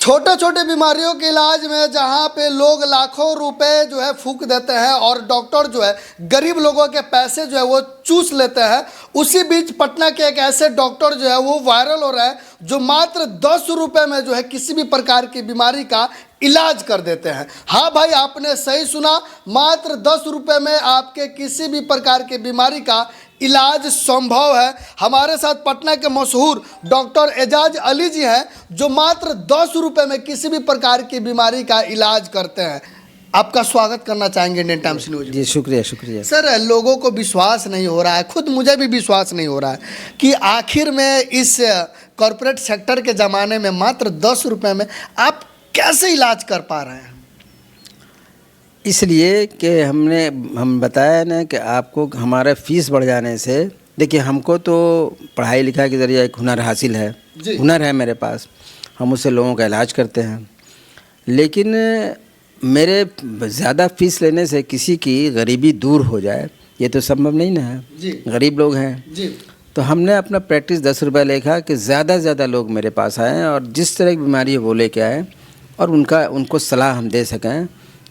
छोटे छोटे बीमारियों के इलाज में जहाँ पे लोग लाखों रुपए जो है फूंक देते हैं और डॉक्टर जो है गरीब लोगों के पैसे जो है वो चूस लेते हैं, उसी बीच पटना के एक ऐसे डॉक्टर जो है वो वायरल हो रहा है जो मात्र 10 रुपए में जो है किसी भी प्रकार की बीमारी का इलाज कर देते हैं। हाँ भाई, आपने सही सुना, मात्र 10 रुपए में आपके किसी भी प्रकार की बीमारी का इलाज संभव है। हमारे साथ पटना के मशहूर डॉक्टर एजाज अली जी हैं जो मात्र 10 रुपए में किसी भी प्रकार की बीमारी का इलाज करते हैं। आपका स्वागत करना चाहेंगे इंडियन टाइम्स न्यूज में। जी शुक्रिया शुक्रिया सर, लोगों को विश्वास नहीं हो रहा है, खुद मुझे भी विश्वास नहीं हो रहा है कि आखिर में इस कॉरपोरेट सेक्टर के ज़माने में मात्र 10 रुपए में आप कैसे इलाज कर पा रहे हैं। इसलिए कि हम बताया ना कि आपको हमारा फीस बढ़ जाने से, देखिए हमको तो पढ़ाई लिखाई के ज़रिए एक हुनर हासिल है, हुनर है मेरे पास, हम उससे लोगों का इलाज करते हैं। लेकिन मेरे ज़्यादा फीस लेने से किसी की गरीबी दूर हो जाए ये तो संभव नहीं ना है, गरीब लोग हैं जी। तो हमने अपना प्रैक्टिस 10 रुपये लेखा कि ज़्यादा से ज़्यादा लोग मेरे पास आएँ और जिस तरह की बीमारी है वो लेके आएँ और उनको सलाह हम दे सकें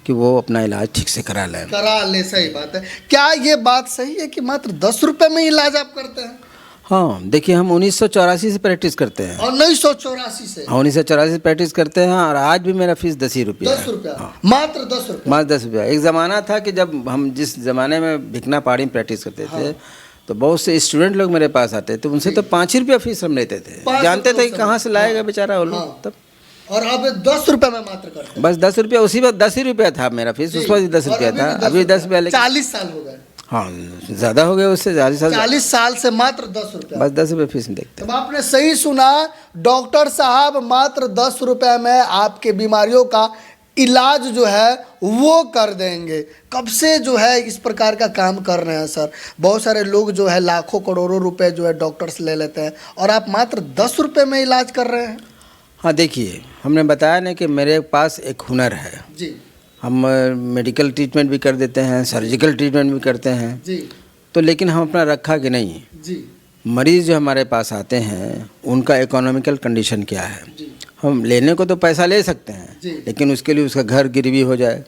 कि वो अपना इलाज ठीक से करा ले। सही बात है। क्या ये बात सही है कि मात्र 10 रुपए में इलाज आप करते हैं? हाँ, देखिए हम 1984 से प्रैक्टिस करते हैं और 1984 से 1984 से प्रैक्टिस करते हैं और आज भी मेरा फीस 10 ही रुपया 10 रुपया। हाँ। मात्र 10 रुपया। मात्र 10 रुपया। एक ज़माना था कि जब हम जिस ज़माने में भिकना पहाड़ी में प्रैक्टिस करते थे तो बहुत से स्टूडेंट लोग मेरे पास आते थे, उनसे तो 5 ही रुपया फीस हम लेते थे, जानते थे कहाँ से लाएगा बेचारा वो लोग। तब और अब 10 रुपए में मात्र करते हैं। बस 10 रुपया, उसी वक्त 10 ही रुपया था मेरा फीस, उस वक्त 10 रुपया था, अभी 10 रुपया। 40 साल हो गए। हाँ, ज़्यादा हो गया उससे, 40 साल से मात्र 10 रुपया, बस 10 रुपये फीस देखते। तब आपने सही सुना, डॉक्टर साहब मात्र 10 रुपए में आपके बीमारियों का इलाज जो है वो कर देंगे। कब से जो है इस प्रकार का काम कर रहे हैं सर? बहुत सारे लोग जो है लाखों करोड़ों रुपए जो है डॉक्टर से ले लेते हैं और आप मात्र 10 रुपए में इलाज कर रहे हैं। हाँ, देखिए हमने बताया ना कि मेरे पास एक हुनर है जी। हम मेडिकल ट्रीटमेंट भी कर देते हैं, सर्जिकल ट्रीटमेंट भी करते हैं जी। तो लेकिन हम अपना रखा कि नहीं जी। मरीज़ जो हमारे पास आते हैं उनका इकोनॉमिकल कंडीशन क्या है जी। हम लेने को तो पैसा ले सकते हैं जी। लेकिन उसके लिए उसका घर गिरवी हो जाए,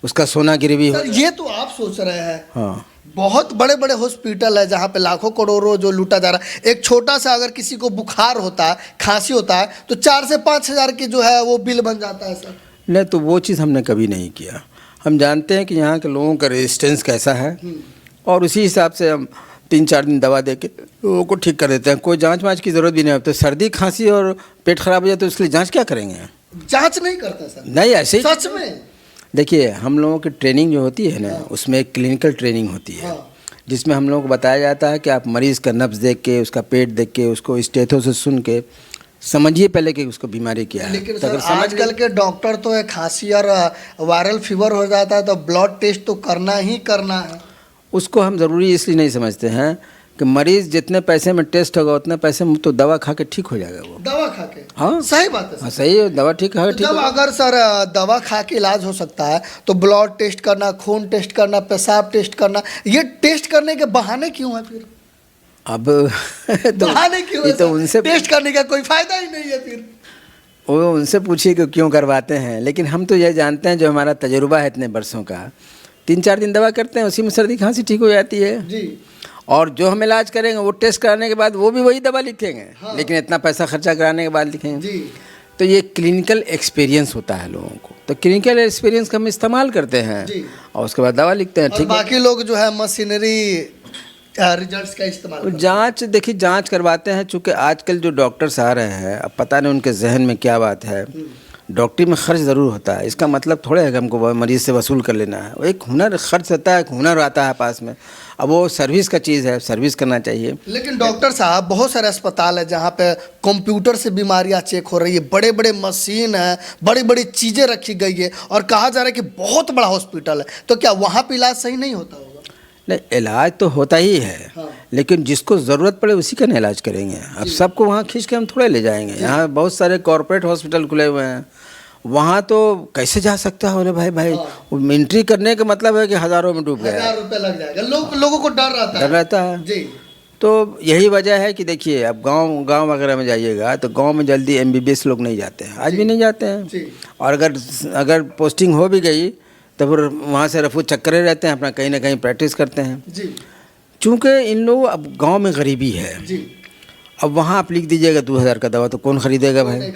उसका सोना गिरवी हो। ये तो आप सोच रहे हैं। हाँ, बहुत बड़े बड़े हॉस्पिटल है जहाँ पे लाखों करोड़ों जो लूटा जा रहा है। एक छोटा सा अगर किसी को बुखार होता है, खांसी होता है तो 4 से 5 हज़ार की जो है वो बिल बन जाता है सर। नहीं, तो वो चीज़ हमने कभी नहीं किया। हम जानते हैं कि यहाँ के लोगों का रेजिस्टेंस कैसा है और उसी हिसाब से हम 3-4 दिन दवा दे के लोगों को ठीक कर देते हैं। कोई जांच वाँच की ज़रूरत भी नहीं होती। सर्दी खांसी और पेट खराब हो जाए तो उसके लिए जांच क्या करेंगे? जांच नहीं करता सर? नहीं, ऐसे ही सच में। देखिए हम लोगों की ट्रेनिंग जो होती है ना, उसमें एक क्लिनिकल ट्रेनिंग होती है जिसमें हम लोगों को बताया जाता है कि आप मरीज़ का नब्ज़ देख के, उसका पेट देख के, उसको स्टेथो से सुन के समझिए पहले कि उसको बीमारी क्या है। लेकिन सर आजकल के डॉक्टर तो है खांसी और वायरल फीवर हो जाता है तो ब्लड टेस्ट तो करना ही करना है। उसको हम ज़रूरी इसलिए नहीं समझते हैं कि मरीज़ जितने पैसे में टेस्ट होगा उतने पैसे में तो दवा खा के ठीक हो जाएगा वो। दवा खा के? हाँ, सही बात है। हाँ, सही है, दवा ठीक खा के ठीक। जब अगर सर दवा खा के इलाज हो सकता है तो ब्लड टेस्ट करना, खून टेस्ट करना, पेशाब टेस्ट करना, ये टेस्ट करने के बहाने क्यों है फिर? अब तो बहाने क्यों है? तो उनसे टेस्ट करने का कोई फायदा ही नहीं है फिर। वो उनसे पूछिए कि क्यों करवाते हैं। लेकिन हम तो ये जानते हैं, जो हमारा तजुर्बा है इतने बरसों का, 3-4 दिन दवा करते हैं, उसी में सर्दी खांसी ठीक हो जाती है जी। और जो हम इलाज करेंगे वो टेस्ट कराने के बाद वो भी वही दवा लिखेंगे। हाँ। लेकिन इतना पैसा खर्चा कराने के बाद लिखेंगे जी। तो ये क्लिनिकल एक्सपीरियंस होता है लोगों को, तो क्लिनिकल एक्सपीरियंस का हम इस्तेमाल करते हैं जी। और उसके बाद दवा लिखते हैं। ठीक, बाकी लोग जो है मशीनरी रिजल्ट्स का इस्तेमाल जांच, देखिए जांच करवाते हैं। चूँकि आजकल जो डॉक्टर्स आ रहे हैं, अब पता नहीं उनके जहन में क्या बात है, डॉक्टरी में खर्च ज़रूर होता है, इसका मतलब थोड़े है कि हमको मरीज़ से वसूल कर लेना है। वो एक हुनर खर्च होता है, एक हुनर आता है पास में। अब वो सर्विस का चीज़ है, सर्विस करना चाहिए। लेकिन डॉक्टर साहब बहुत सारे अस्पताल है जहाँ पे कंप्यूटर से बीमारियाँ चेक हो रही है, बड़े बड़े मशीन है, बड़ी बड़ी चीज़ें रखी गई है और कहा जा रहा है कि बहुत बड़ा हॉस्पिटल है, तो क्या वहाँ पे इलाज सही नहीं होता होगा? नहीं, इलाज तो होता ही है। हाँ। लेकिन जिसको ज़रूरत पड़े उसी का ना इलाज करेंगे। अब सबको वहाँ खींच के हम थोड़े ले जाएंगे। यहाँ बहुत सारे कॉर्पोरेट हॉस्पिटल खुले हुए हैं, वहाँ तो कैसे जा सकता है? भाई हाँ। एंट्री करने का मतलब है कि हज़ारों में डूब गया, 1000 रुपये लग जाएगा। लोगों को डर रहता है जी। तो यही वजह है कि देखिए अब गांव वगैरह में जाइएगा तो गांव में जल्दी MBBS लोग नहीं जाते हैं, आज भी नहीं जाते हैं। और अगर पोस्टिंग हो भी गई तो फिर वहाँ से रफू चक्करे रहते हैं, अपना कहीं ना कहीं प्रैक्टिस करते हैं। चूँकि इन लोग अब गांव में गरीबी है, अब वहाँ आप लिख दीजिएगा 2000 का दवा तो कौन ख़रीदेगा भाई।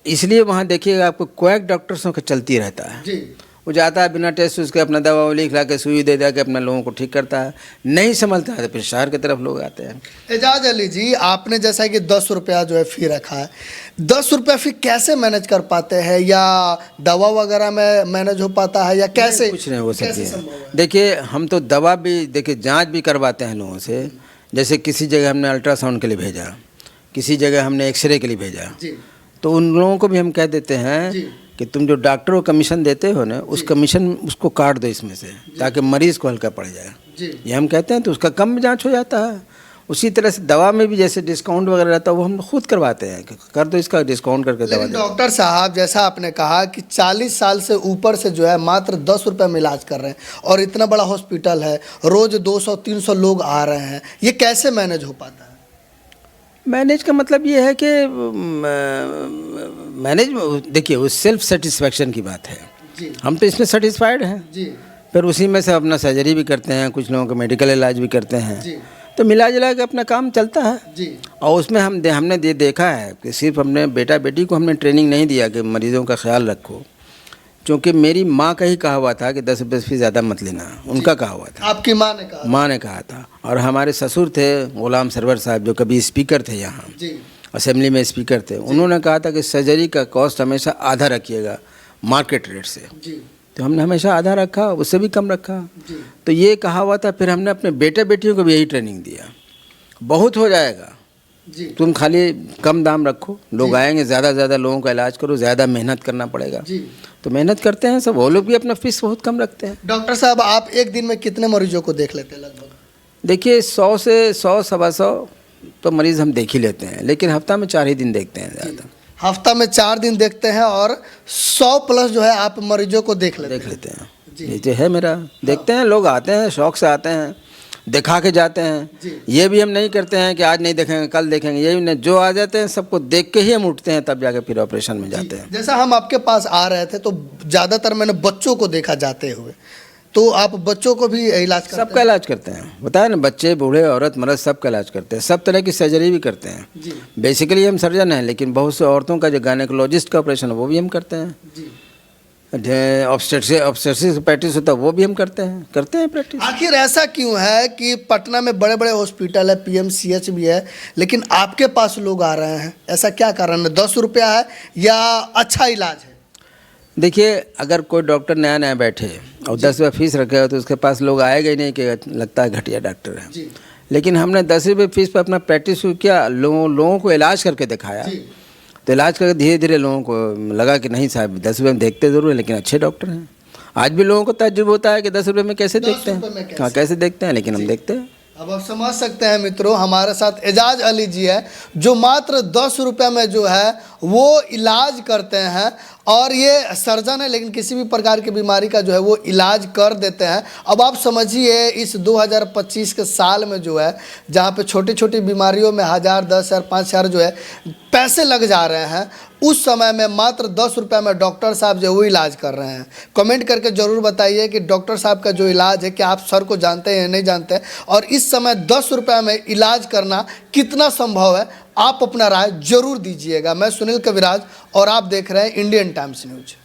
इसलिए वहाँ देखिएगा आपको क्वैक डॉक्टर्सों का चलती रहता है। वो जाता है बिना टेस्ट उसके अपना दवा लिख ला के सुई दे के अपना लोगों को ठीक करता है, नहीं समझता है तो फिर शहर की तरफ लोग आते हैं। एजाज अली जी, आपने जैसा कि 10 रुपया जो है फ़ी रखा है, 10 रुपया फ़ी कैसे मैनेज कर पाते हैं, या दवा वगैरह में मैनेज हो पाता है या कैसे? कुछ नहीं हो सकती है। देखिए हम तो दवा भी देखिए जाँच भी करवाते हैं लोगों से। जैसे किसी जगह हमने अल्ट्रासाउंड के लिए भेजा, किसी जगह हमने एक्सरे के लिए भेजा, तो उन लोगों को भी हम कह देते हैं कि तुम जो डॉक्टर को कमीशन देते हो ना, उस कमीशन उसको काट दो इसमें से, ताकि मरीज़ को हल्का पड़ जाए। ये हम कहते हैं तो उसका कम जांच हो जाता है। उसी तरह से दवा में भी जैसे डिस्काउंट वगैरह रहता है वो हम खुद करवाते हैं कि कर दो इसका डिस्काउंट करके दवा देते हैं। डॉक्टर साहब, जैसा आपने कहा कि 40 साल से ऊपर से जो है मात्र 10 रुपये में इलाज कर रहे हैं, और इतना बड़ा हॉस्पिटल है, रोज़ 200-300 लोग आ रहे हैं, ये कैसे मैनेज हो पाता है? मैनेज का मतलब ये है कि मैनेज देखिए वो सेल्फ सेटिस्फैक्शन की बात है। हम तो इसमें सेटिस्फाइड हैं, फिर उसी में से अपना सर्जरी भी करते हैं, कुछ लोगों का मेडिकल इलाज भी करते हैं, तो मिला जुला के अपना काम चलता है। और उसमें हमने देखा है कि सिर्फ हमने बेटा बेटी को हमने ट्रेनिंग नहीं दिया कि मरीज़ों का ख्याल रखो, क्योंकि मेरी माँ का ही कहा हुआ था कि 10 रुपये फीस ज़्यादा मत लेना, उनका कहा हुआ था। आपकी माँ ने कहा? माँ ने कहा था। और हमारे ससुर थे गुलाम सरवर साहब, जो कभी स्पीकर थे यहाँ असेंबली में स्पीकर थे, उन्होंने कहा था कि सर्जरी का कॉस्ट हमेशा आधा रखिएगा मार्केट रेट से। तो हमने हमेशा आधा रखा, उससे भी कम रखा। तो ये कहा हुआ था। फिर हमने अपने बेटे बेटियों को भी यही ट्रेनिंग दिया, बहुत हो जाएगा, तुम खाली कम दाम रखो, लोग आएंगे, ज़्यादा से ज़्यादा लोगों का इलाज करो, ज़्यादा मेहनत करना पड़ेगा। तो मेहनत करते हैं सब, वो लोग भी अपना फीस बहुत कम रखते हैं। डॉक्टर साहब, आप एक दिन में कितने मरीजों को देख लेते हैं लगभग? देखिए 100 से 100-125 तो मरीज़ हम देख ही लेते हैं, लेकिन हफ्ता में 4 ही दिन देखते हैं ज़्यादा। हफ्ता में 4 दिन देखते हैं और 100 प्लस जो है आप मरीजों को देख लेते हैं। ये जो है मेरा, देखते हैं, लोग आते हैं, शौक से आते हैं, दिखा के जाते हैं। ये भी हम नहीं करते हैं कि आज नहीं देखेंगे कल देखेंगे, ये भी नहीं, जो आ जाते हैं सबको देख के ही हम उठते हैं, तब जाके फिर ऑपरेशन में जाते हैं। जैसा हम आपके पास आ रहे थे तो ज़्यादातर मैंने बच्चों को देखा जाते हुए, तो आप बच्चों को भी इलाज करते हैं? सबका इलाज करते हैं, बताया ना, बच्चे बूढ़े औरत मर्द सबका इलाज करते हैं, सब तरह की सर्जरी भी करते हैं। बेसिकली हम सर्जन हैं, लेकिन बहुत से औरतों का जो गायनेकोलॉजिस्ट का ऑपरेशन है वो भी हम करते हैं। ऑब्स्टेट्रिक्स प्रैक्टिस होता है वो भी हम करते हैं प्रैक्टिस। आखिर ऐसा क्यों है कि पटना में बड़े बड़े हॉस्पिटल है, PMCH भी है, लेकिन आपके पास लोग आ रहे हैं? ऐसा क्या कारण है? 10 रुपया है या अच्छा इलाज है? देखिए अगर कोई डॉक्टर नया नया बैठे और 10 रुपये फीस रखे हो तो उसके पास लोग आएगा ही नहीं कि लगता है घटिया डॉक्टर है। लेकिन हमने 10 रुपये फीस पर अपना प्रैक्टिस किया, लोगों को इलाज करके दिखाया, तो इलाज करके धीरे धीरे लोगों को लगा कि नहीं साहब 10 रुपये में देखते ज़रूर है, लेकिन अच्छे डॉक्टर हैं। आज भी लोगों को तजुर्बा होता है कि 10 रुपये में कैसे देखते हैं, हाँ कैसे देखते हैं, लेकिन हम देखते हैं। अब आप समझ सकते हैं मित्रों, हमारे साथ एजाज अली जी है जो मात्र 10 रुपये में जो है वो इलाज करते हैं, और ये सर्जन है लेकिन किसी भी प्रकार की बीमारी का जो है वो इलाज कर देते हैं। अब आप समझिए इस 2025 के साल में जो है जहाँ पे छोटी छोटी बीमारियों में 1000, 10,000, 5,000 जो है पैसे लग जा रहे हैं, उस समय में मात्र 10 रुपये में डॉक्टर साहब जो है वो इलाज कर रहे हैं। कमेंट करके ज़रूर बताइए कि डॉक्टर साहब का जो इलाज है क्या आप सर को जानते हैं या नहीं जानते हैं, और इस समय 10 रुपये में इलाज करना कितना संभव है, आप अपना राय जरूर दीजिएगा। मैं सुनील कविराज और आप देख रहे हैं इंडियन टाइम्स न्यूज।